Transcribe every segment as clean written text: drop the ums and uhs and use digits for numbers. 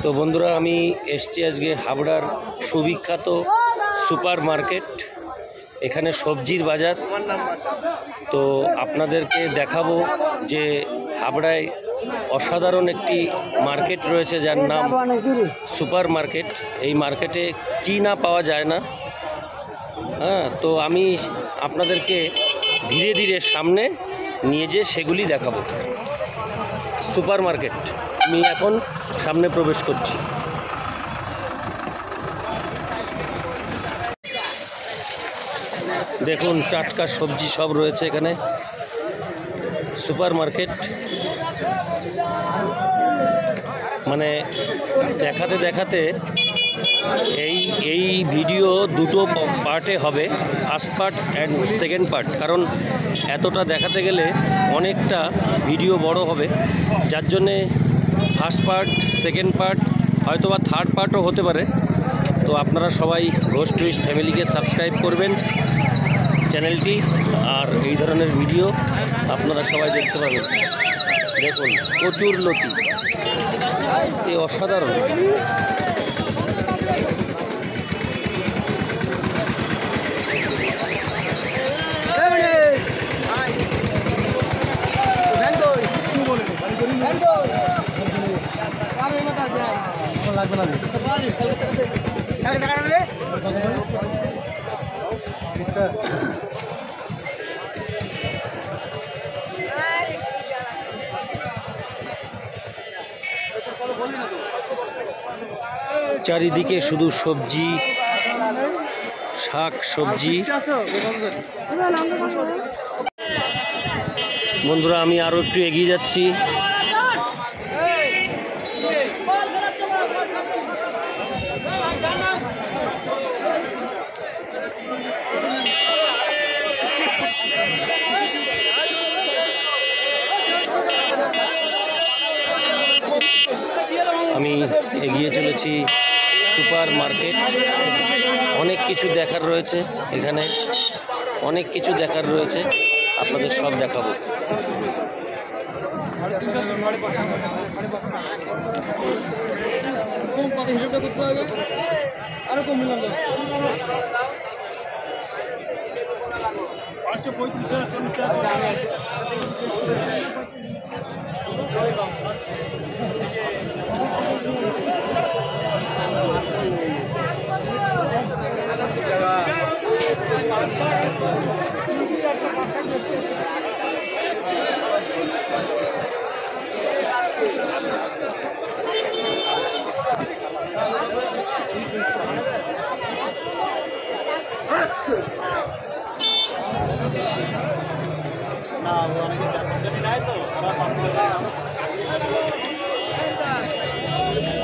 তো বন্ধুরা, আমি এসছি আজকে হাবড়ার সুবিখ্যাত সুপার মার্কেট। এখানে সবজির বাজার। তো আপনাদেরকে দেখাবো যে হাবড়ায় অসাধারণ একটি মার্কেট রয়েছে যার নাম সুপার মার্কেট। এই মার্কেটে কি না পাওয়া যায় না। তো আমি আপনাদেরকে ধীরে ধীরে সামনে নিয়ে যেয়ে সেগুলি দেখাবো। সুপার মার্কেট আমি এখন সামনে প্রবেশ করছি। দেখুন, টাটকা সবজি সব রয়েছে এখানে। সুপার মার্কেট মানে দেখাতে দেখাতে এই ভিডিও দুটো পার্টে হবে, first part and second part. কারণ এতটা দেখাতে গেলে অনেকটা ভিডিও বড় হবে, যার জন্যে ফার্স্ট পার্ট, সেকেন্ড পার্ট, হয়তো বা থার্ড পার্টও হতে পারে। তো আপনারা সবাই ঘোষ টুরিস্ট ফ্যামিলিকে সাবস্ক্রাইব করবেন চ্যানেলটি, আর এই ধরনের ভিডিও আপনারা সবাই দেখতে পাবেন। দেখুন, প্রচুর লতি, এ অসাধারণ। চারিদিকে শুধু সবজি, শাক সবজি। বন্ধুরা, আমি আরো একটু এগিয়ে যাচ্ছি। আমি এগিয়ে চলেছি সুপার মার্কেট। অনেক কিছু দেখার রয়েছে এখানে, অনেক কিছু দেখার রয়েছে, আপনাদের সব দেখাবো। আরো কম না, অনেকে জানি নাই তো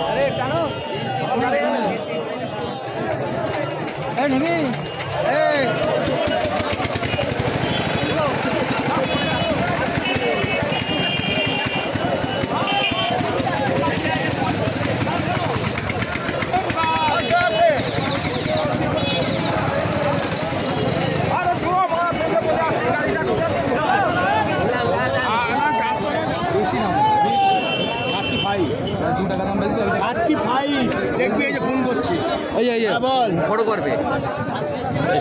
আরে কেন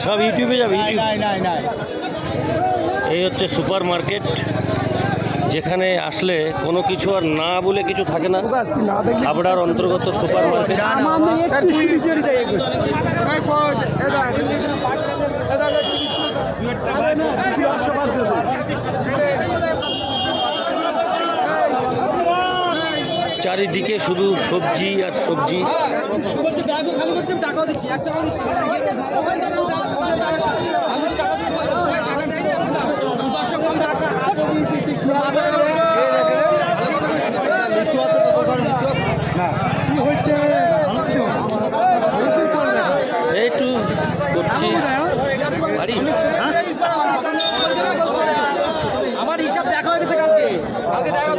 সব ইউটিউবে যাবে। এই হচ্ছে সুপার মার্কেট, যেখানে আসলে কোনো কিছু আর না বলে কিছু থাকে না। হাবড়ার অন্তর্গত সুপার মার্কেট। চারিদিকে শুধু সবজি আর সবজি। একটু করছি বাড়ি। আমার হিসাব দেখা হয়ে গেছে কালকে দেখা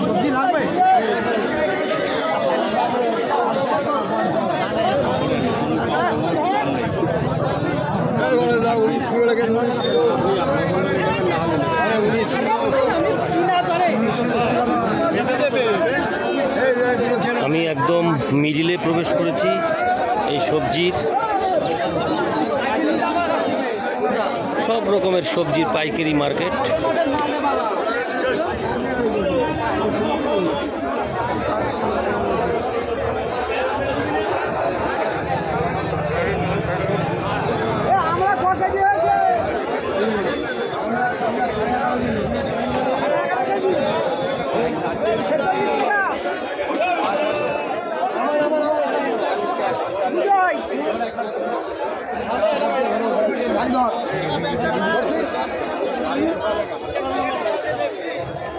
সবজি লাগবে। আমি একদম মিডিলে প্রবেশ করেছি এই সবজির, সব রকমের সবজির পাইকারি মার্কেট।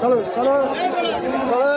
চলো চলো চলো